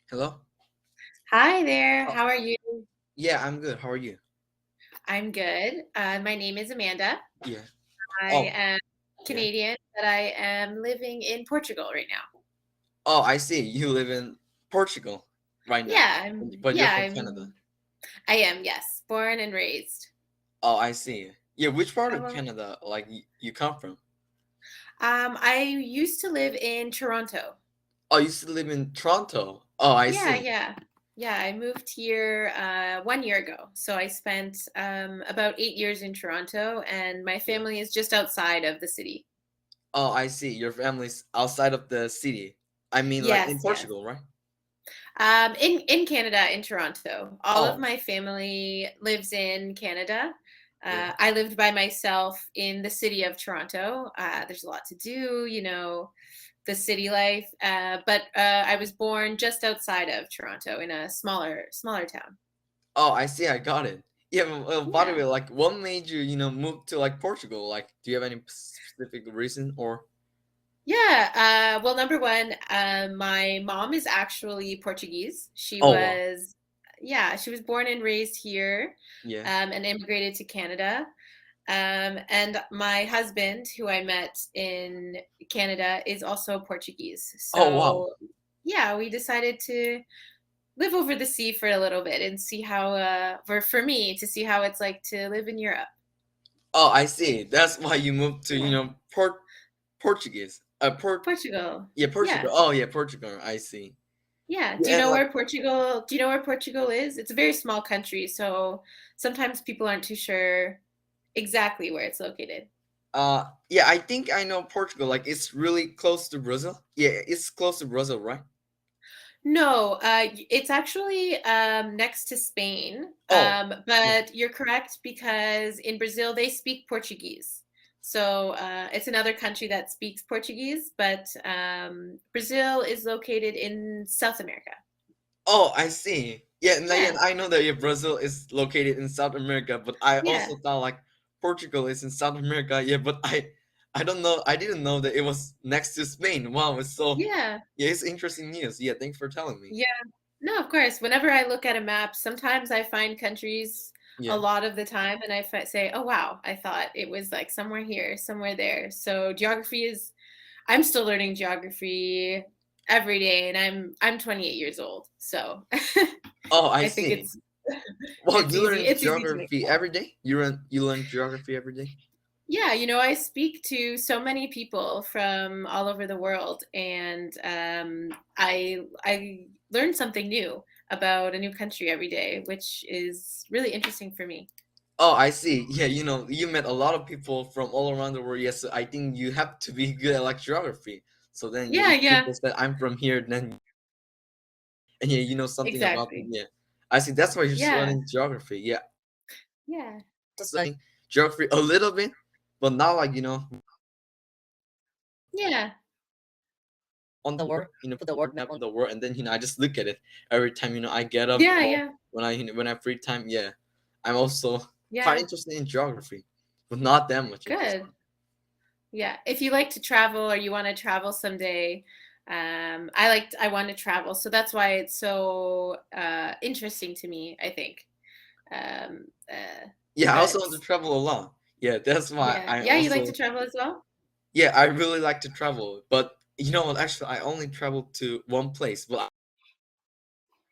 Hello? Hi there. Oh, How are you? yeah, I'm good. How are you? I'm good. My name is Amanda. Yeah. I Oh, am yeah. Canadian, but I am living in Portugal right now. Oh, I see. You live in Portugal right now, Yeah, I'm but you're yeah, from Canada. I'm I am, yes, born and raised. Oh, I see. Yeah, which part How of about Canada, like, you come from? I used to live in Toronto. Oh, you used to live in Toronto. Oh, I Yeah, see. yeah. Yeah, I moved here 1 year ago. So I spent about 8 years in Toronto, and my Yeah. family is just outside of the city. Oh, I see. Your family's outside of the city. I mean, like in Yes, yes. Portugal, right? In Canada, in Toronto. All of Oh, my family lives in Canada. yeah. I lived by myself in the city of Toronto. There's a lot to do, the city life. But I was born just outside of Toronto in a smaller town. Oh, I see. I got it. Yeah, by the Yeah. way, like, what made you, move to like Portugal? Like, do you have any specific reason or? Yeah. Well, number one, my mom is actually Portuguese. Oh, wow. Yeah, she was born and raised here, Yeah. and immigrated to Canada. And my husband, who I met in Canada, is also Portuguese. Oh, wow. So, yeah, we decided to live over the sea for a little bit and see how, for me, to see how it's like to live in Europe. Oh, I see. That's why you moved to, Yeah, Portuguese. Portugal. Yeah, Portugal. Yeah, Oh, yeah, Portugal. I see. yeah. Yeah, and like, Do you know where Portugal is? It's a very small country, so sometimes people aren't too sure exactly where it's located. yeah, I think I know Portugal. Like, it's really close to Brazil. Yeah, it's close to Brazil, right? No, it's actually next to Spain. Oh, yeah. But you're correct because in Brazil they speak Portuguese. So it's another country that speaks Portuguese, but Brazil is located in South America. Oh, I see. Yeah, and Yeah, I know that, yeah, Brazil is located in South America, but I yeah, also thought like Portugal is in South America. Yeah, but I don't know. I didn't know that it was next to Spain. Wow, it's so, yeah, yeah, it's interesting news. Yeah, thanks for telling me. yeah. No, of course. Whenever I look at a map, sometimes I find countries a Yeah. lot of the time, and say, "Oh wow, I thought it was like somewhere here, somewhere there." So geography is I'm still learning geography every day, and I'm 28 years old. So Oh, I I think see. it's Well, you learn it's easy to make geography sense. every day. You learn geography every day. Yeah, I speak to so many people from all over the world, and I learn something new about a new country every day, which is really interesting for me. Oh, I see. Yeah, you met a lot of people from all around the world. Yes, so I think you have to be good at like geography. So then, yeah, Yeah, if yeah, people said I'm from here, then and yeah, you know something about them. exactly. Yeah, I see. That's why you're Yeah, studying geography. Yeah, yeah, studying geography a little bit, but not like yeah, on the world. Put the world map on the world, and then I just look at it every time. I get up yeah, or yeah, when I have free time. Yeah, I'm also quite yeah. interested in geography, but not that much interested. Good. Yeah, if you like to travel or you want to travel someday, I want to travel, so that's why it's so interesting to me, I think. Um, uh, Yeah, I also but want to travel a lot. Yeah, that's why yeah, I yeah, you like also to travel as well? yeah, I really like to travel. But you know what? Actually, I only traveled to one place. But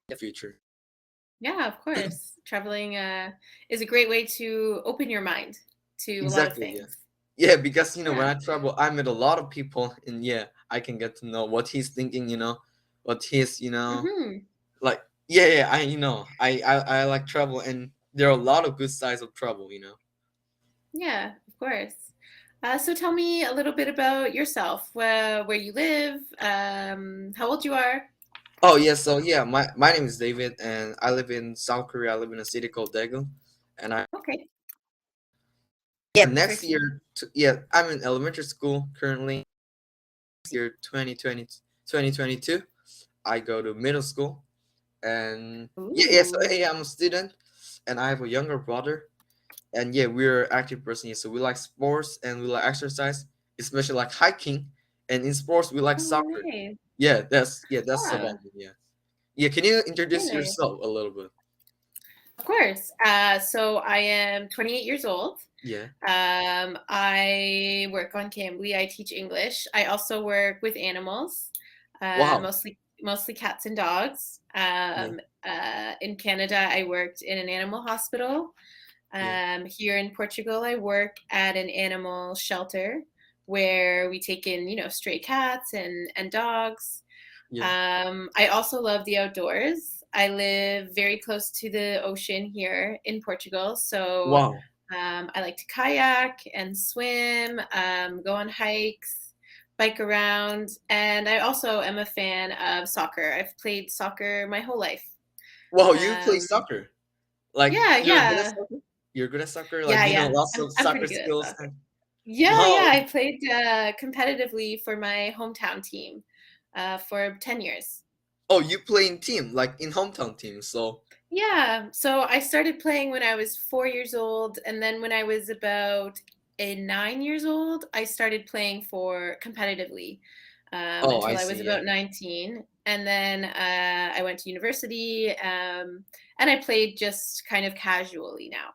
in the future, Yeah, of course. Traveling is a great way to open your mind to a lot of exactly. Yeah, things. yeah. Because when Yeah. I travel, I met a lot of people, and yeah, I can get to know what he's thinking. What he's Hmm. like. Yeah, yeah. I like travel, and there are a lot of good sides of travel. Yeah, of course. So tell me a little bit about yourself, where you live, how old you are. Oh yeah, so yeah, my name is David, and I live in South Korea. I live in a city called Daegu, and I Okay. yeah Very next cool. year yeah I'm in elementary school currently. Next year 2022, I go to middle school, and yeah, so Ooh. hey, I'm a student, and I have a younger brother, and yeah, we're active person. Yeah, so we like sports and we like exercise, especially like hiking, and in sports we like Oh, soccer. nice. Yeah, that's about Yeah. me. Yeah. Yeah, can you Very introduce nice. yourself a little bit? Of course. So I am 28 years old. Yeah. I work on Cambly. I teach English. I also work with animals, Wow. mostly cats and dogs. Yeah. In Canada, I worked in an animal hospital. Yeah. Here in Portugal, I work at an animal shelter where we take in, stray cats and dogs. Yeah. I also love the outdoors. I live very close to the ocean here in Portugal, so Wow. I like to kayak and swim, go on hikes, bike around, and I also am a fan of soccer. I've played soccer my whole life. Wow, you play Um, soccer. Like yeah, you're good at yeah, soccer? You're good at soccer? Like, yeah, yeah. lots I'm of I'm soccer pretty good at skills soccer. and Yeah, wow. yeah. I played competitively for my hometown team for 10 years. Oh, you play in team, like in hometown team. So, Yeah, so I started playing when I was 4 years old, and then when I was about 9 years old, I started playing for competitively oh, I until I was see. Yeah. about 19. And then I went to university, and I played just kind of casually now,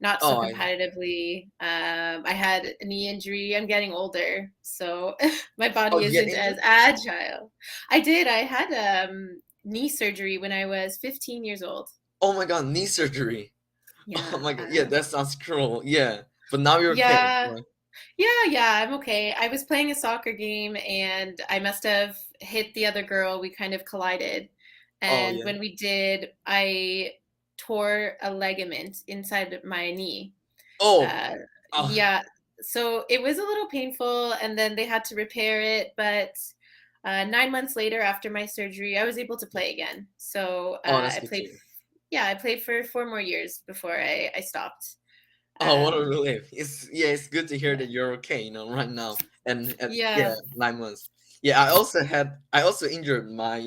not so Oh, competitively. I had a knee injury. I'm getting older, so my oh, body you get isn't as injured? agile. I did. I had knee surgery when I was 15 years old. Oh my God, knee surgery. Oh Yeah. my God. Yeah, that sounds cruel. Yeah. But now you're okay. Yeah. Like, Yeah, I'm okay. I was playing a soccer game and I must have hit the other girl. We kind of collided. oh And yeah. when we did, I tore a ligament inside my knee. Oh. Uh, Oh, yeah, so it was a little painful, and then they had to repair it. But 9 months later, after my surgery, I was able to play again. So oh, that's good to hear. yeah, I played for 4 more years before I stopped. Oh, what a Um, relief. It's good to hear yeah, that you're okay, right now. And at yeah, yeah, 9 months. Yeah, I also injured my,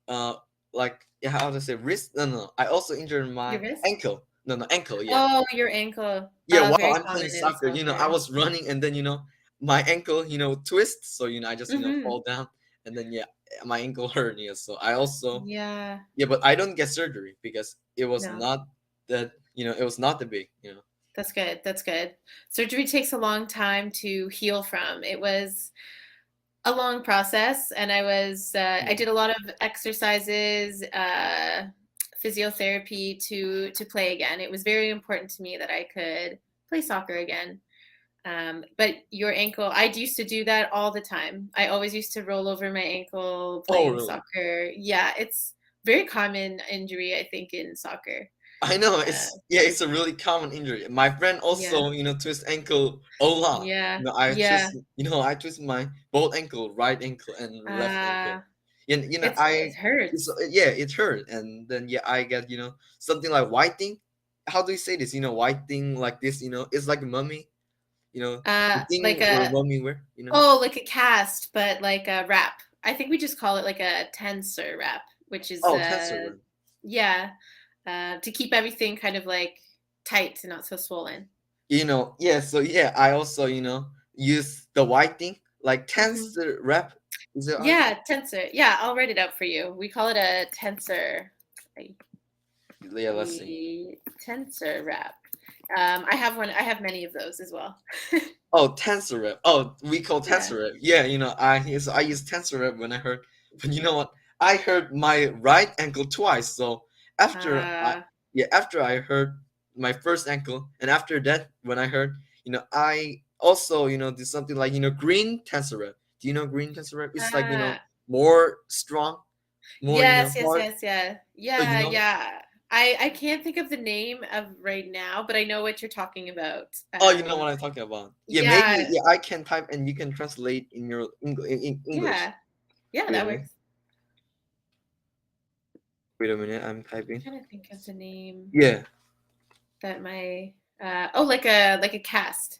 uh like yeah, how to say wrist? No, no. I also injured your my wrist. ankle. No, no, ankle, yeah. Oh, your ankle. Yeah, while Very I'm playing common in soccer, I soccer. was running and then, my ankle, twists, so I just, Hmm. fall down and then yeah, my ankle hurt, yeah. So I also Yeah, yeah, but I don't get surgery because it was no, not that, it was not that big. that's good. That's good. Surgery takes a long time to heal from. It was a long process, and I Yeah. did a lot of exercises, physiotherapy to play again. It was very important to me that I could play soccer again. But your ankle, I used to do that all the time. I always used to roll over my ankle Oh, playing really? soccer. Yeah, it's very common injury, I think, in soccer. I know Uh, it's a really common injury. My friend yeah, also, twist ankle a lot. yeah, I yeah. I twist my both ankle, right ankle and left ankle. Uh, And it hurts. yeah, it hurt. And then yeah, I get, something like whiting. How do you say this? Whiting like this, it's like a mummy, the Like thing where a mummy wear. Oh, like a cast, but like a wrap. I think we just call it like a tensor wrap, which is Oh, tensor. yeah, to keep everything kind of like tight and not so swollen. Yeah, so yeah, I also, use the whiting like Hmm. tensor wrap. Is it how you say? Yeah, tensor. Yeah, I'll write it out for you. We call it a tensor. Yeah, let's see. A tensor wrap. I have one. I have many of those as well. Oh, tensor rep. Oh, we call Yeah. tensor rep. Yeah, I use tensor rep when I hurt. But you know what? I hurt my right ankle twice. So after I Uh, yeah after I hurt my first ankle, and after that when I hurt, I also did something like green tensor rep. Do you know green tensor rep? It's like uh, more strong, more Yes, yes, hard. yes, yeah. So Yeah, yeah. I can't think of the name of right now, but I know what you're talking about. oh, you know what I'm talking about. Yeah, maybe Yeah, yeah I can type and you can translate in your English. yeah. Yeah, Wait a that minute. works. Wait a minute. I'm I'm typing. trying to think of the name Yeah. that my oh, like a cast.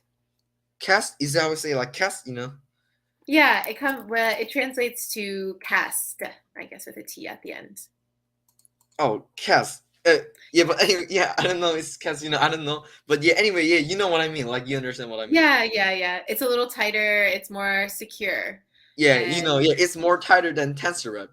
Cast is that I would say like cast, Yeah, well, it translates to cast, I guess with a T at the end. Oh, cast. Yeah, but anyway, yeah, I don't know. It's cast, I don't know. But yeah, anyway, yeah, you know what I mean. Like you understand what I mean. Yeah, yeah, yeah. It's a little tighter, it's more secure. Yeah, And yeah, it's more tighter than tensor rep.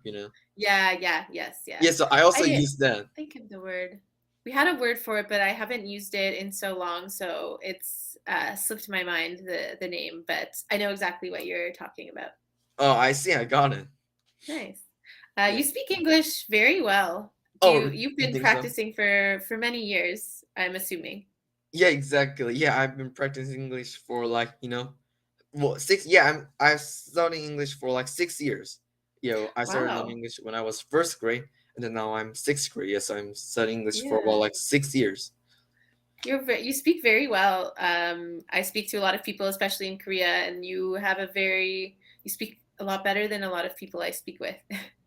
Yeah, yeah, yes, yeah. Yeah, so I also I use that. think of the word. We had a word for it, but I haven't used it in so long, so it's slipped my mind the name, but I know exactly what you're talking about. Oh, I see. I got it. Nice. Yeah. You speak English very well. Oh, You've you been think so? practicing for many years, I'm assuming. Yeah, exactly. Yeah, I've been practicing English for like, well, six. Yeah, I've studied English for like 6 years. I started learning Wow. English when I was first grade, and then now I'm sixth grade. Yes, I'm studying English for about Yeah. like 6 years. You speak very well. I speak to a lot of people, especially in Korea, and you speak a lot better than a lot of people I speak with.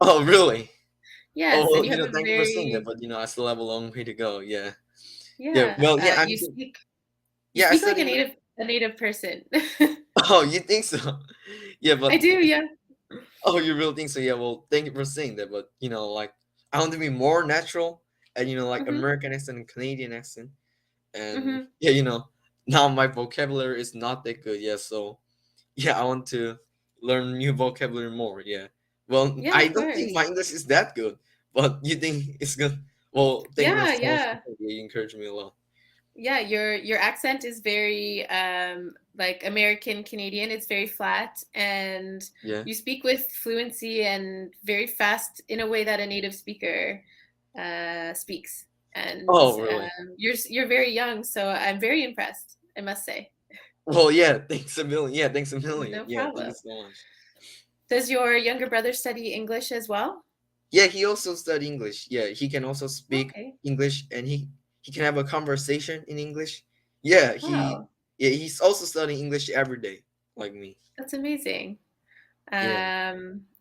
Oh, really? Oh, Yes, well, and you have a thank you for saying that, very but I still have a long way to go. Yeah. Yeah. yeah. Well, yeah, You I speak like study. a native person. Oh, you think so? Yeah, I but do, yeah. oh, you really think so? Yeah. Well, thank you for saying that, but like I want to be more natural and like Mhm. American accent and Canadian accent. And Mhm. yeah, now my vocabulary is not that good. Yeah, so yeah, I want to learn new vocabulary more. Yeah. Well, Yeah, I of don't think my course. English is that good, but you think it's good. Well, thank you for Yeah, so much. yeah. Yeah, you encourage me a lot. Yeah, your accent is very like American Canadian. It's very flat, and Yeah. you speak with fluency and very fast in a way that a native speaker speaks. And Oh, really? you're very young, so I'm very impressed, I must say. Well, yeah. Thanks a million. Yeah, thanks a million. No Yeah, thank you problem. so much. Does your younger brother study English as well? Yeah, he also study English. Yeah, he can also speak Okay. English, and he can have a conversation in English. Yeah, Wow, he's also studying English every day, like me. that's amazing. Yeah,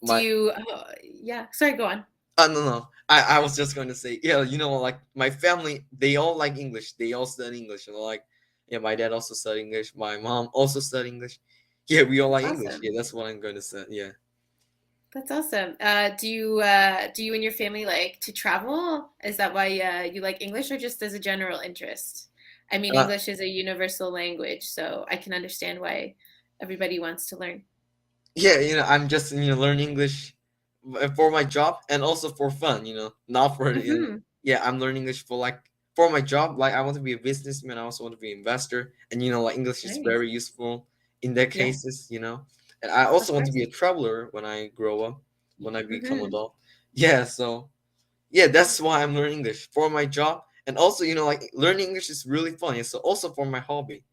Do my you? Oh, yeah. Sorry, go on. no, no. I was just going to say, yeah, like my family, they all like English. They all study English, and like, yeah, my dad also study English. My mom also study English. Yeah, we all That's like English. Yeah, awesome. that's what I'm going to say. Yeah. That's awesome. Do you and your family like to travel? Is that why you like English, or just as a general interest? I mean, Uh, English is a universal language, so I can understand why everybody wants to learn. yeah, I'm just learning English for my job and also for fun. Not for Hmm. yeah, I'm learning English for like for my job. Like I want to be a businessman. I also want to be an investor, and like English is Nice. very useful in that Yeah, cases. And I also of want to course. be a traveler when I grow up, when I become Hmm. adult. Yeah, so yeah, that's why I'm learning English for my job, and also like learning English is really fun. Yeah, so also for my hobby,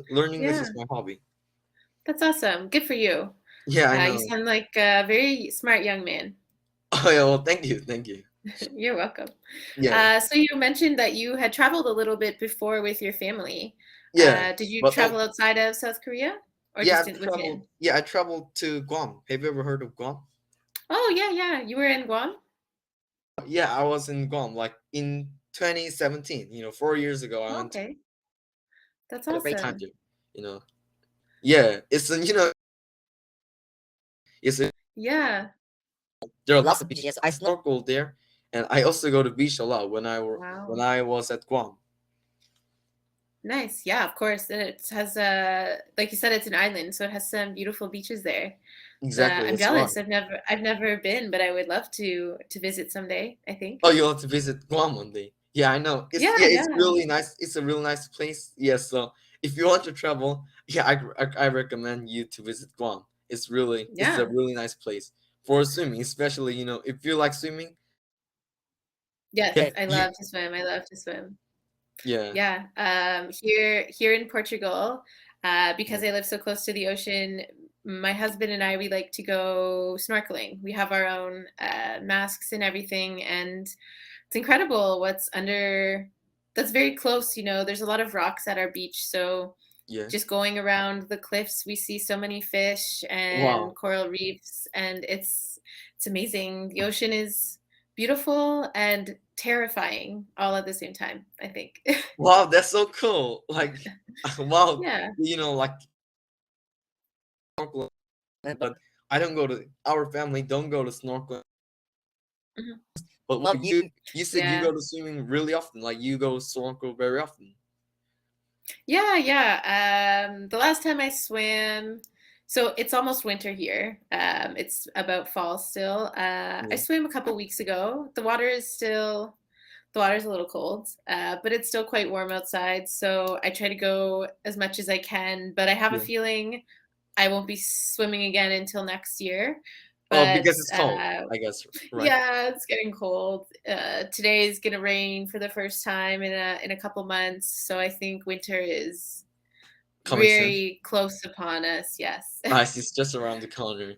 learning English Yeah, is my hobby. that's awesome. Good for you. Yeah, I You know. sound like a very smart young man. Oh yeah, well, thank you. You're welcome. Yeah, So you mentioned that you had traveled a little bit before with your family. yeah, Did you but like, travel outside of South Korea or yeah, just I've traveled. within? Yeah, I traveled to Guam. Have you ever heard of Guam? Oh, yeah, yeah. You were in Guam? Yeah, I was in Guam like in 2017. 4 years ago, I Oh, went to okay. That's had a great time awesome. there. You know, yeah, it's Yeah. there are lots of beaches. Yes, I snorkel there, and I also go to beach a lot when Wow. I was at Guam. Nice. Yeah, of course. And it has like you said, it's an island, so it has some beautiful beaches there. Exactly, I'm that's right. jealous. I've never been, but I would love to visit someday, I think. Oh, you'll have to visit Guam one day. Yeah, I know. Yeah, It's yeah. really nice. It's a really nice place. Yeah, so if you want to travel, yeah, I recommend you to visit Guam. It's a Yeah. really nice place for swimming, especially if you like swimming. Yes, Yeah, I you love to swim. I love to swim. yeah Yeah, here in Portugal, yeah because I live so close to the ocean, my husband and I, we like to go snorkeling. We have our own masks and everything, and it's incredible what's under. That's very close, you know. There's a lot of rocks at our beach, so yeah. just going around the cliffs, we see so many fish and Wow, coral reefs, and it's amazing. The ocean is beautiful and terrifying all at the same time, I think. wow, that's so cool. Like, wow, Yeah. like snorkeling, but I don't go to our family don't go to snorkeling. Mhm. But like you said you go Yeah. to swimming really often. Like you go snorkel very often. Yeah, yeah. The last time I So it's almost winter here. It's about fall still. I Yeah. swam a couple weeks ago. The water's a little cold, but it's still quite warm outside. So I try to go as much as I can. But I have a Yeah. feeling I won't be swimming again until next year. Oh, But because it's cold, I guess, right? yeah, it's getting cold. Today is gonna rain for the first time in a couple months. So I think winter is Coming soon. very close upon us. Yes. Nice, it's just around the corner.